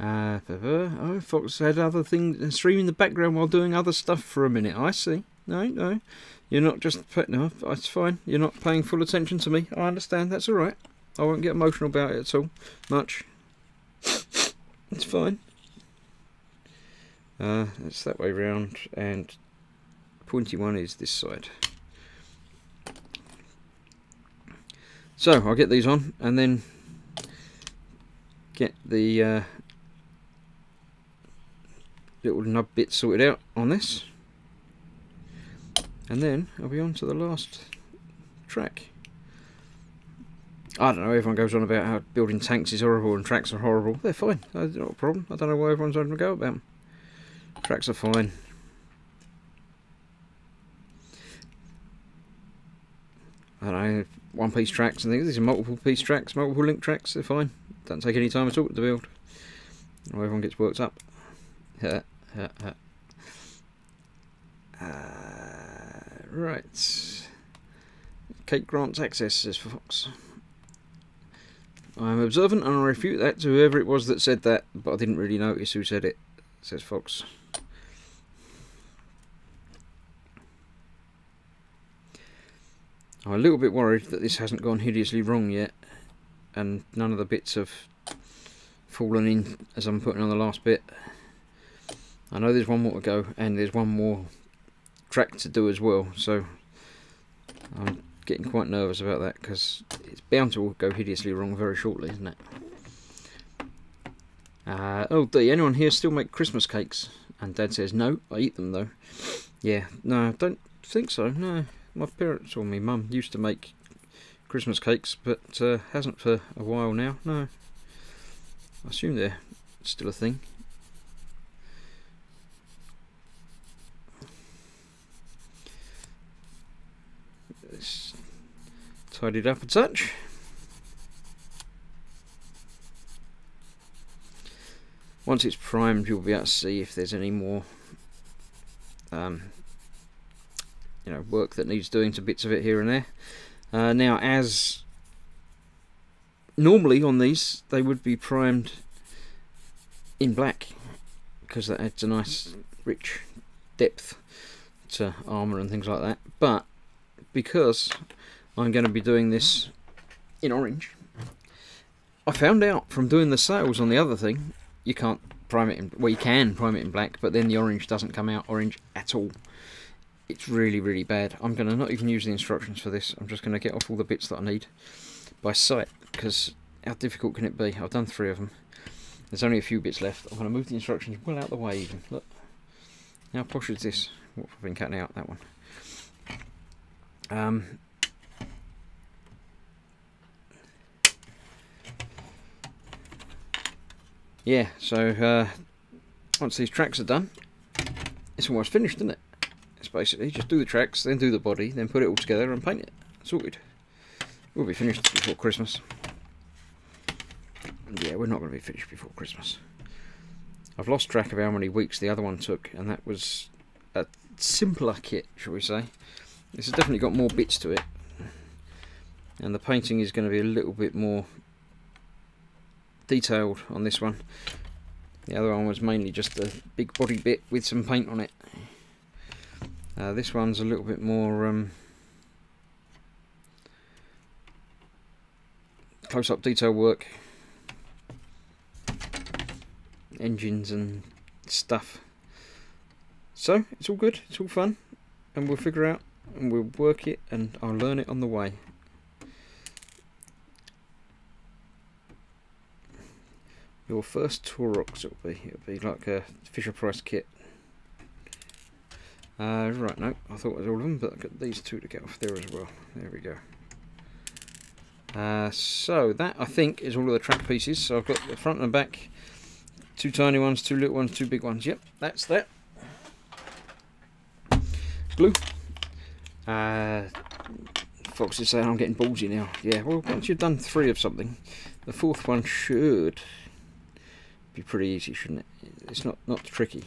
Oh, Fox had other things streaming in the background while doing other stuff for a minute. I see. No. You're not just... No, it's fine. You're not paying full attention to me. I understand. That's alright. I won't get emotional about it at all. Much. It's fine. It's that way round, and pointy one is this side. So I'll get these on and then get the little nub bits sorted out on this, and then I'll be on to the last track. I don't know, everyone goes on about how building tanks is horrible and tracks are horrible. They're fine, that's not a problem. I don't know why everyone's having a go about them. Tracks are fine. I don't know, one-piece tracks and things. These are multiple-piece tracks, multiple-link tracks. They're fine. Doesn't take any time at all to build. Or everyone gets worked up. Right. Cake grants access, says Fox. I'm observant and I refute that to whoever it was that said that, but I didn't really notice who said it, says Fox. I'm a little bit worried that this hasn't gone hideously wrong yet, and none of the bits have fallen in as I'm putting on the last bit. I know there's one more to go, and there's one more track to do as well, so I'm getting quite nervous about that, because it's bound to go hideously wrong very shortly, isn't it? Oh, D, anyone here still make Christmas cakes? And Dad says, no, I eat them though. Yeah, no, I don't think so, no. My parents or my mum used to make Christmas cakes, but hasn't for a while now, no. I assume they're still a thing. Let's tidy it up a touch. Once it's primed, you'll be able to see if there's any more you know, work that needs doing to bits of it here and there. Now, as normally on these, they would be primed in black, because that adds a nice rich depth to armour and things like that. But because I'm going to be doing this in orange, I found out from doing the sails on the other thing, you can't prime it in, well, you can prime it in black, but then the orange doesn't come out orange at all. It's really, really bad. I'm going to not even use the instructions for this. I'm just going to get off all the bits that I need by sight, because how difficult can it be? I've done 3 of them. There's only a few bits left. I'm going to move the instructions well out of the way even. Look. How posh is this? What have I been cutting out? That one. Yeah, so once these tracks are done, it's almost finished, isn't it? It's basically just do the tracks, then do the body, then put it all together and paint it. Sorted. We'll be finished before Christmas. Yeah, we're not going to be finished before Christmas. I've lost track of how many weeks the other one took, and that was at simpler kit, shall we say. This has definitely got more bits to it, and the painting is going to be a little bit more detailed on this one. The other one was mainly just a big body bit with some paint on it. This one's a little bit more close-up detail work, engines and stuff. So it's all good, it's all fun, and we'll figure out and we'll work it, and I'll learn it on the way. Your first Taurox, it'll be like a Fisher Price kit. Right, no, I thought it was all of them, but I've got these two to get off there as well. There we go. So that, I think, is all of the track pieces. So I've got the front and the back, 2 tiny ones, 2 little ones, 2 big ones. Yep, that's that. Glue. Fox is saying I'm getting ballsy now. Yeah, well, once you've done 3 of something, the 4th one should be pretty easy, shouldn't it? It's not tricky,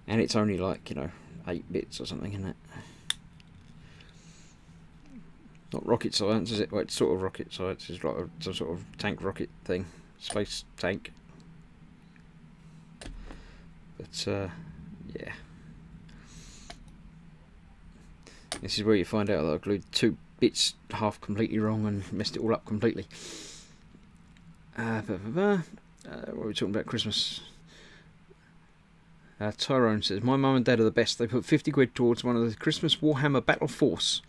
and it's only like, you know, 8 bits or something, isn't it? Not rocket science, is it? Well, it's sort of rocket science. It's like some sort of tank rocket thing, space tank. But yeah, this is where you find out that I glued 2 bits half completely wrong and messed it all up completely. What are we talking about? Christmas. Tyrone says, my mum and dad are the best. They put 50 quid towards one of the Christmas Warhammer Battle Force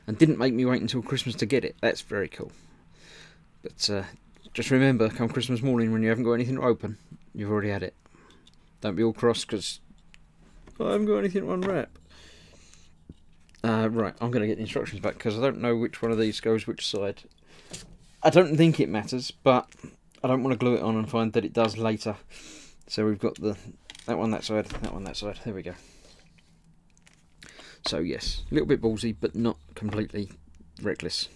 and didn't make me wait until Christmas to get it. That's very cool. But just remember, come Christmas morning when you haven't got anything to open, you've already had it. Don't be all cross because I haven't got anything to unwrap. Right, I'm going to get the instructions back because I don't know which one of these goes which side. I don't think it matters, but I don't want to glue it on and find that it does later. So we've got that one that side, that one that side. There we go. So yes, a little bit ballsy, but not completely reckless.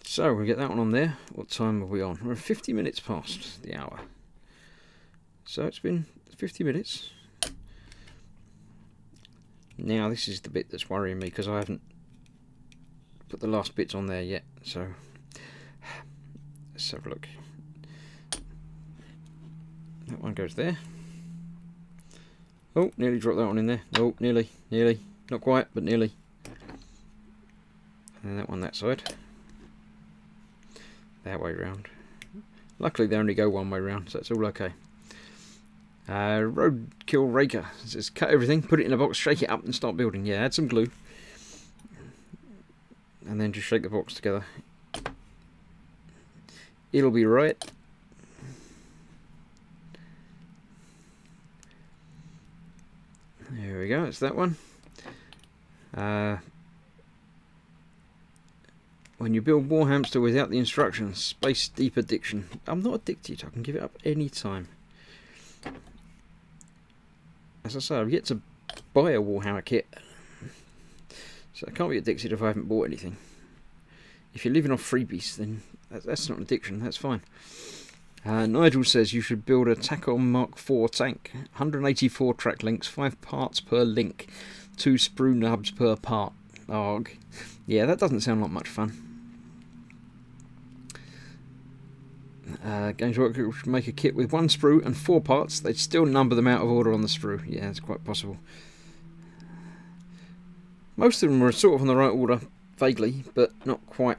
So we get that one on there. What time are we on? We're 50 minutes past the hour. So it's been 50 minutes. Now this is the bit that's worrying me because I haven't put the last bits on there yet. So let's have a look. That one goes there. Oh, nearly dropped that one in there. Oh, nearly. Not quite, but nearly. And that one that side. That way round. Luckily they only go one way round, so it's all okay. Roadkill Raker says, cut everything, put it in a box, shake it up and start building. Yeah, add some glue. And then just shake the box together. It'll be right. There we go, it's that one. When you build Warhamster without the instructions, space deep addiction. I'm not addicted, I can give it up any time. As I say, I've yet to buy a Warhammer kit, so I can't be addicted if I haven't bought anything. If you're living off freebies, then that's not an addiction, that's fine. Nigel says you should build a Tacom Mark IV tank. 184 track links, 5 parts per link, 2 sprue nubs per part. Arg. Yeah, that doesn't sound like much fun. Games Workshop should make a kit with 1 sprue and 4 parts. They'd still number them out of order on the sprue. Yeah, it's quite possible. Most of them are sort of on the right order, vaguely, but not quite.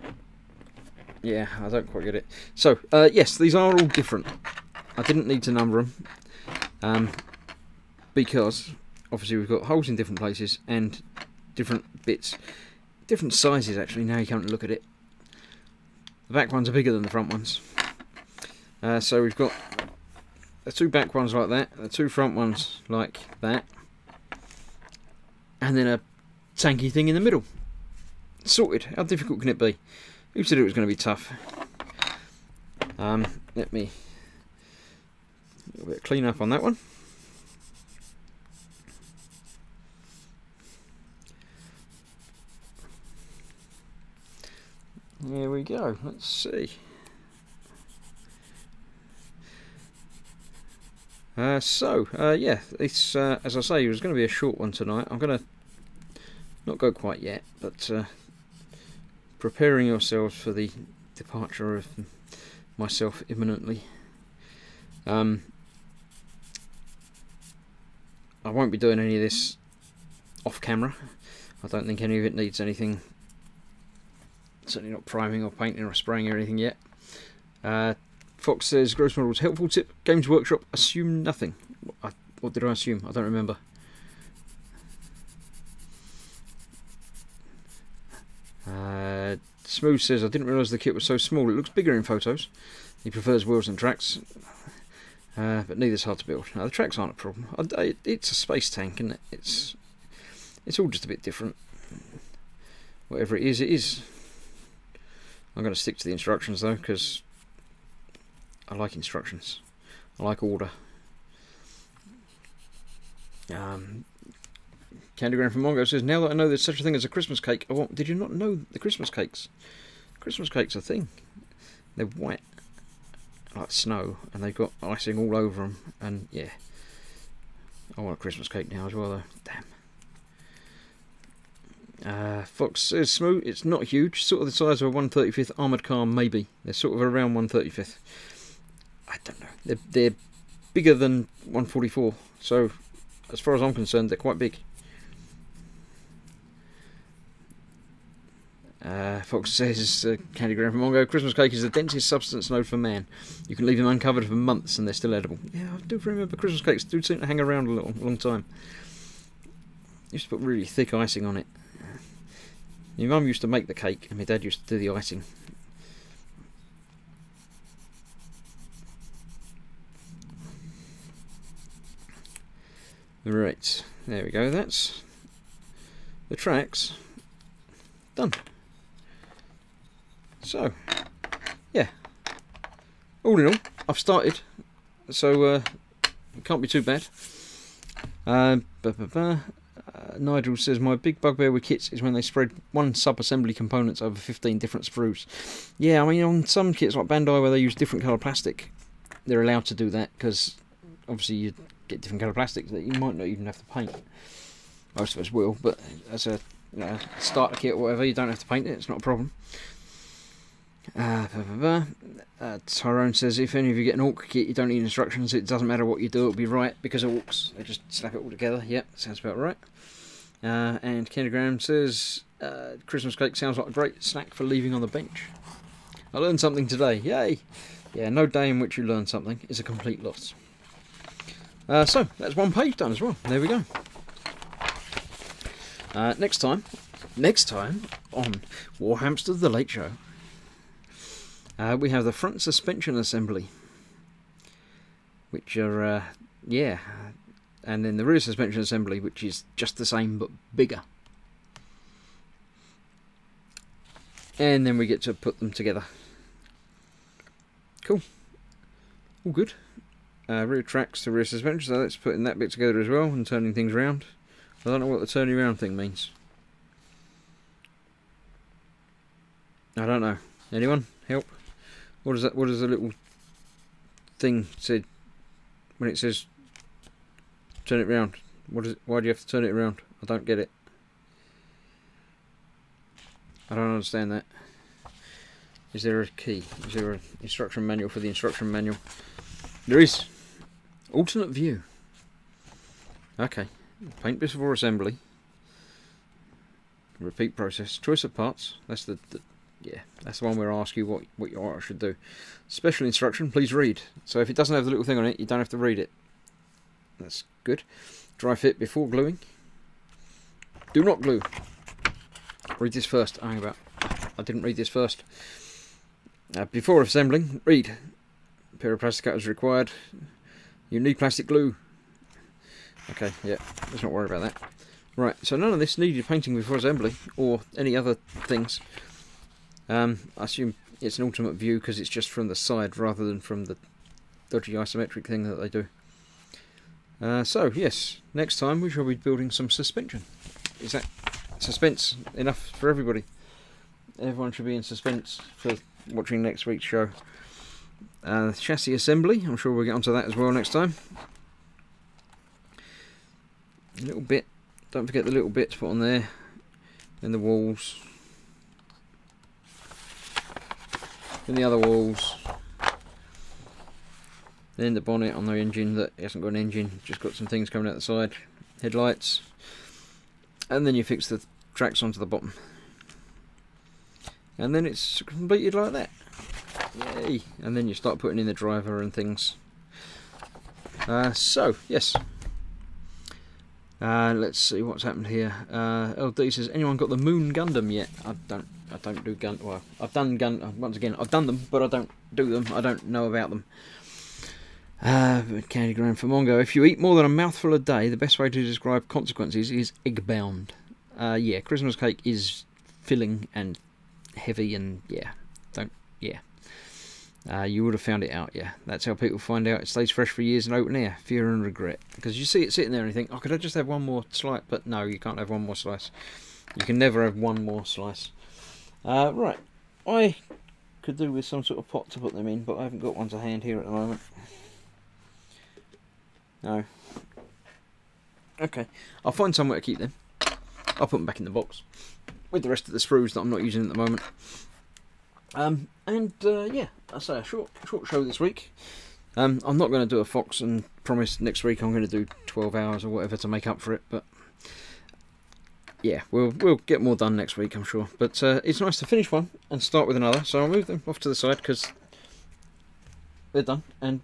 Yeah, I don't quite get it. So, yes, these are all different. I didn't need to number them, because obviously we've got holes in different places and different bits. Different sizes, actually, now you come to look at it. The back ones are bigger than the front ones. So we've got the 2 back ones like that, the 2 front ones like that, and then a tanky thing in the middle. Sorted. How difficult can it be? Who said it was going to be tough? Let me a little bit of clean up on that one. There we go. Let's see. Yeah, it's as I say, it was going to be a short one tonight. I'm going to not go quite yet, but preparing yourselves for the departure of myself imminently. I won't be doing any of this off camera. I don't think any of it needs anything, certainly not priming or painting or spraying or anything yet. Fox says, gross models helpful tip, Games Workshop, assume nothing. What did I assume? I don't remember. Smooth says, I didn't realise the kit was so small. It looks bigger in photos. He prefers wheels and tracks, but neither's hard to build. Now, the tracks aren't a problem. It's a space tank, isn't it? It's all just a bit different. Whatever it is, it is. I'm going to stick to the instructions though, because I like instructions. I like order. Candygram from Mongo says, now that I know there's such a thing as a Christmas cake, did you not know the Christmas cakes? Christmas cakes are a thing. They're white, like snow, and they've got icing all over them, and yeah. I want a Christmas cake now as well though. Damn. Fox says, smooth, it's not huge, sort of the size of a 1/35th armoured car, maybe. They're sort of around 1/35th. I don't know. They're bigger than 144, so as far as I'm concerned, they're quite big. Fox says, Candygram from Mongo, Christmas cake is the densest substance known for man. You can leave them uncovered for months and they're still edible. Yeah, I do remember Christmas cakes do seem to hang around a long time. Used to put really thick icing on it. My mum used to make the cake and my dad used to do the icing. Right, there we go, that's the tracks done. So, yeah, all in all, I've started, so it can't be too bad. Nigel says, my big bugbear with kits is when they spread one sub-assembly components over 15 different sprues. Yeah, I mean, on some kits like Bandai where they use different colour plastic, they're allowed to do that, because obviously you get different colour plastics that you might not even have to paint. Most of us will, but as a starter kit or whatever, you don't have to paint it, it's not a problem. Tyrone says, if any of you get an Orc kit, you don't need instructions, it doesn't matter what you do, it'll be right, because Orcs, they just slap it all together. Yep, sounds about right. And Kennegram says, Christmas cake sounds like a great snack for leaving on the bench. I learned something today, yay! Yeah, no day in which you learn something is a complete loss. So, that's one page done as well, there we go. Next time on Warhamster The Late Show, we have the front suspension assembly, which are, yeah, and then the rear suspension assembly, which is just the same but bigger. And then we get to put them together. Cool. All good. Rear tracks to rear suspension, so let's put in that bit together as well and turning things around. I don't know what the turning around thing means. I don't know. Anyone? Help? What is that? What does the little thing said when it says turn it round? What is it? Why do you have to turn it around? I don't get it. I don't understand that. Is there a key? Is there an instruction manual for the instruction manual? There is. Alternate view. Okay. Paint before assembly. Repeat process. Choice of parts. That's that's the one where I ask you what your art should do. Special instruction. Please read. So if it doesn't have the little thing on it, you don't have to read it. That's good. Dry fit before gluing. Do not glue. Read this first. I didn't read this first. Before assembling, read. A pair of plastic cutters required. You need plastic glue. Okay, yeah, let's not worry about that. Right, so none of this needed painting before assembly, or any other things. I assume it's an ultimate view because it's just from the side rather than from the dodgy isometric thing that they do. So, yes, next time we shall be building some suspension. Is that suspense enough for everybody? Everyone should be in suspense for watching next week's show. Chassis assembly, I'm sure we'll get onto that as well next time. A little bit. Don't forget the little bit to put on there. Then the walls. Then the other walls. Then the bonnet on the engine that hasn't got an engine, just got some things coming out the side. Headlights. And then you fix the tracks onto the bottom. And then it's completed like that. Yay! And then you start putting in the driver and things. So, yes. Let's see what's happened here. LD says, anyone got the Moon Gundam yet? I don't do gun. Well, I've done gun. Once again, I've done them, but I don't do them. I don't know about them. Candygram for Mongo. If you eat more than a mouthful a day, the best way to describe consequences is egg-bound. Yeah, Christmas cake is filling and heavy, and yeah, you would have found it out. Yeah, that's how people find out it stays fresh for years in open air. Fear and regret, because you see it sitting there and you think, oh, could I just have one more slice? But no, you can't have one more slice. You can never have one more slice. Right, I could do with some sort of pot to put them in, but I haven't got one to hand here at the moment. No. Okay, I'll find somewhere to keep them. I'll put them back in the box with the rest of the sprues that I'm not using at the moment. Yeah, I say a short show this week. I'm not going to do a Fox and promise next week I'm going to do 12 hours or whatever to make up for it. But yeah, we'll get more done next week, I'm sure. But it's nice to finish one and start with another. So I'll move them off to the side because they're done. And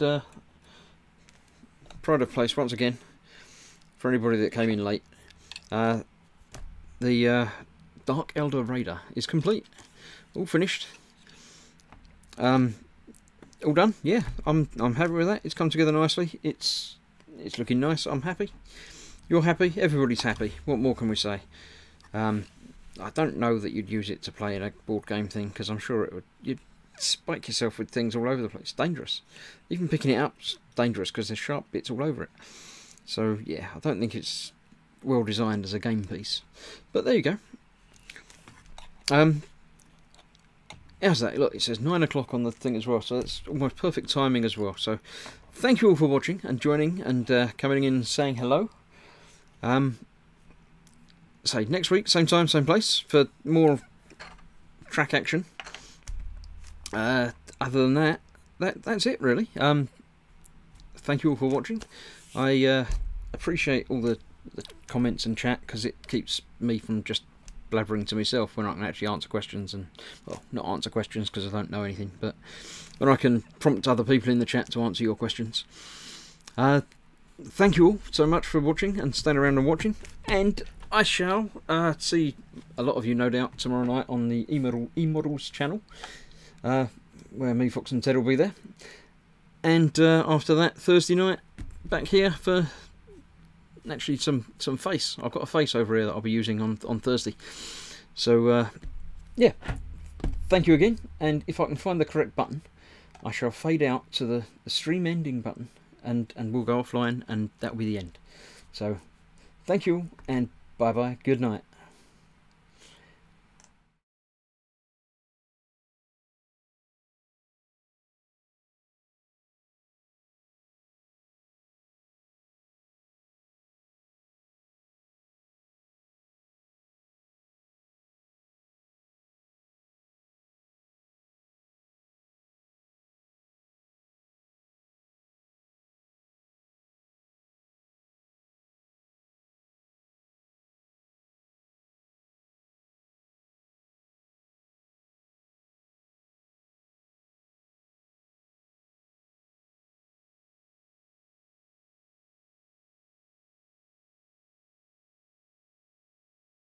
pride of place once again for anybody that came in late. The Dark Eldar Raider is complete, all finished. All done. Yeah, I'm happy with that. It's come together nicely. It's looking nice. I'm happy. You're happy. Everybody's happy. What more can we say? I don't know that you'd use it to play in a board game thing, because I'm sure you'd spike yourself with things all over the place. It's dangerous. Even picking it up's dangerous because there's sharp bits all over it. So yeah, I don't think it's well designed as a game piece. But there you go. How's that? Look, it says 9 o'clock on the thing as well, so that's almost perfect timing as well. So thank you all for watching and joining and coming in and saying hello. Say next week, same time, same place for more track action. Other than that, that's it really. Thank you all for watching. I appreciate all the comments and chat, because it keeps me from just blabbering to myself when I can actually answer questions, and well, not answer questions because I don't know anything, but when I can prompt other people in the chat to answer your questions. Thank you all so much for watching and staying around and watching, and I shall see a lot of you no doubt tomorrow night on the eModels channel, where me, Fox and Ted will be there, and after that Thursday night back here for actually some face. I've got a face over here that I'll be using on Thursday. So yeah, thank you again, and if I can find the correct button, I shall fade out to the stream ending button, and we'll go offline, and that'll be the end. So thank you, and bye bye, good night.